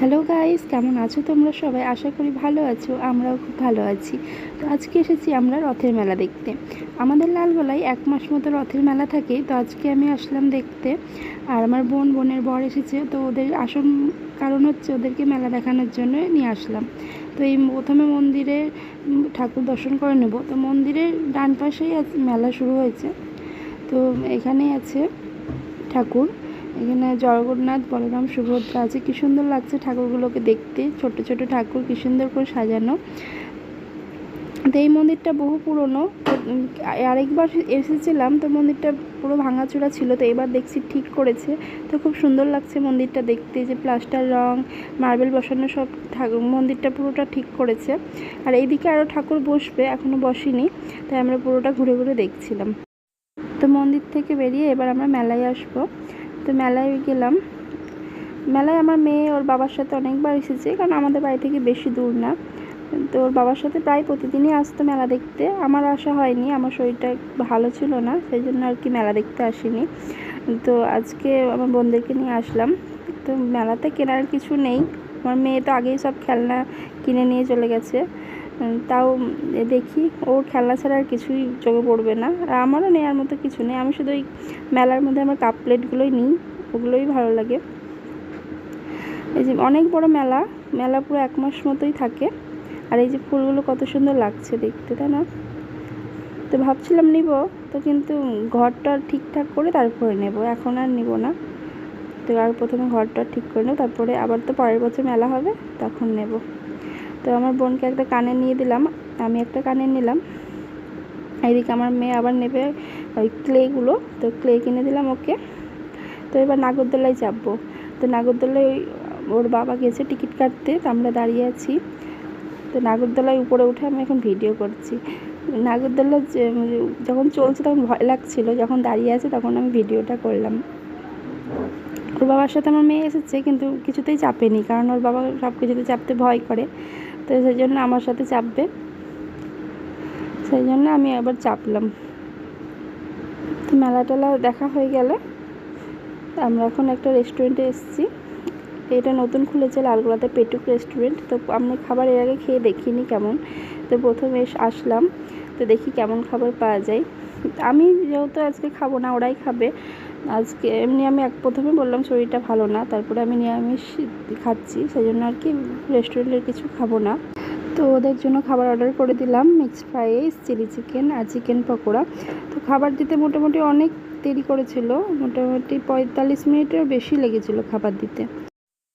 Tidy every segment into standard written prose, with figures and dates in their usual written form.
Hello guys, কেমন আছো তোমরা সবাই? আশা করি ভালো আছো। আমরাও খুব ভালো আছি। তো আজকে এসেছি আমরা রথের মেলা দেখতে। আমাদের লালগোলায় 1 মাস মতো রথের মেলা থাকে। তো আজকে আমি আসলাম দেখতে। আর আমার বোনের বর এসেছে, তো ওদের আসল কারণ হচ্ছে ওদেরকে মেলা দেখানোর জন্য নিয়ে আসলাম। তো এই প্রথমে মন্দিরে ঠাকুর দর্শন করে নেব। তো মন্দিরের ডান পাশেই মেলা শুরু হয়েছে। তো এখানেই আছে ঠাকুর। এখানে জগন্নাথ, বলরাম, সুভদ্রা আছে। কি সুন্দর লাগছে ঠাকুরগুলোকে দেখতে। ছোট ছোট ঠাকুর কি সুন্দর করে সাজানো। তো এই মন্দিরটা বহু পুরনো। আরেকবার এসেছিলাম, তো মন্দিরটা পুরো ভাঙাচোরা ছিল। তো এবার দেখছি ঠিক করেছে। তো খুব সুন্দর লাগছে মন্দিরটা দেখতে, যে প্লাস্টার, রং, মার্বেল বসানো সব মন্দিরটা পুরোটা ঠিক করেছে। আর এইদিকে আরও ঠাকুর বসবে, এখনও বসেনি। তাই আমরা পুরোটা ঘুরে ঘুরে দেখছিলাম। তো মন্দির থেকে বেরিয়ে এবার আমরা মেলায় আসবো। তো মেলায় গেলাম। মেলায় আমার মেয়ে ওর বাবার সাথে অনেকবার এসেছে, কারণ আমাদের বাড়ি থেকে বেশি দূর না। তো ওর বাবার সাথে প্রায় প্রতিদিনই আসতো মেলা দেখতে। আমার আসা হয়নি, আমার শরীরটা ভালো ছিল না, সেই জন্য আর কি মেলা দেখতে আসিনি। তো আজকে আমার বোনদেরকে নিয়ে আসলাম। তো মেলাতে কেনার কিছু নেই। আমার মেয়ে তো আগেই সব খেলনা কিনে নিয়ে চলে গেছে। তাও দেখি ওর খেলনা ছাড়া আর কিছুই চোখে পড়বে না। আর আমারও নেওয়ার মতো কিছু নেই। আমি শুধু ওই মেলার মধ্যে আমার কাপ প্লেটগুলোই নিই, ওগুলোই ভালো লাগে। এই যে অনেক বড় মেলা পুরো 1 মাস মতোই থাকে। আর এই যে ফুলগুলো কত সুন্দর লাগছে দেখতে, তাই না? তো ভাবছিলাম নিব, তো কিন্তু ঘরটা ঠিকঠাক করে তারপরে নেব, এখন আর নিব না। তো আর প্রথমে ঘরটা ঠিক করে নেব, তারপরে আবার তো পরের বছর মেলা হবে, তখন নেব। তো আমার বোনকে একটা কানের নিয়ে দিলাম, আমি একটা কানের নিলাম। এইদিকে আমার মেয়ে আবার নেবে ওই ক্লেগুলো, তো ক্লে কিনে দিলাম ওকে। তো এবার নাগরদোলায় চাপবো। তো নাগরদোলায় ওর বাবা গেছে টিকিট কাটতে, তো আমরা দাঁড়িয়ে আছি। তো নাগরদোলায় উপরে উঠে আমি এখন ভিডিও করছি। নাগরদোলা যখন চলছে তখন ভয় লাগছিল, যখন দাঁড়িয়ে আছে তখন আমি ভিডিওটা করলাম। ওর বাবার সাথে আমার মেয়ে এসেছে, কিন্তু কিছুতেই চাপেনি, কারণ ওর বাবা সব কিছুতে চাপতে ভয় করে। তো সেই জন্য আমার সাথে চাপবে, সেই জন্য আমি আবার চাপলাম। তো মেলা টেলা দেখা হয়ে গেলে আমরা এখন একটা রেস্টুরেন্টে এসেছি। এটা নতুন খুলেছে লালগোলাতে, পেটুক রেস্টুরেন্ট। তো আমি খাবার এর আগে খেয়ে দেখিনি কেমন। তো প্রথমে আসলাম, তো দেখি কেমন খাবার পাওয়া যায়। আমি যেহেতু আজকে খাবো না, ওরাই খাবে আজকে। এমনি আমি প্রথমে বললাম শরীরটা ভালো না, তারপরে আমি নিরামিষ খাচ্ছি, সেই জন্য আর কি রেস্টুরেন্টের কিছু খাবো না। তো ওদের জন্য খাবার অর্ডার করে দিলাম, mixed fry rice, chilli chicken আর চিকেন পকোড়া। তো খাবার দিতে মোটামুটি অনেক দেরি করেছিল, মোটামুটি 45 মিনিটের বেশি লেগেছিল খাবার দিতে।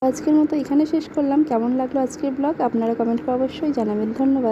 আজকের মতো এখানে শেষ করলাম। কেমন লাগলো আজকের ব্লগ আপনারা কমেন্ট করে অবশ্যই জানাবেন। ধন্যবাদ।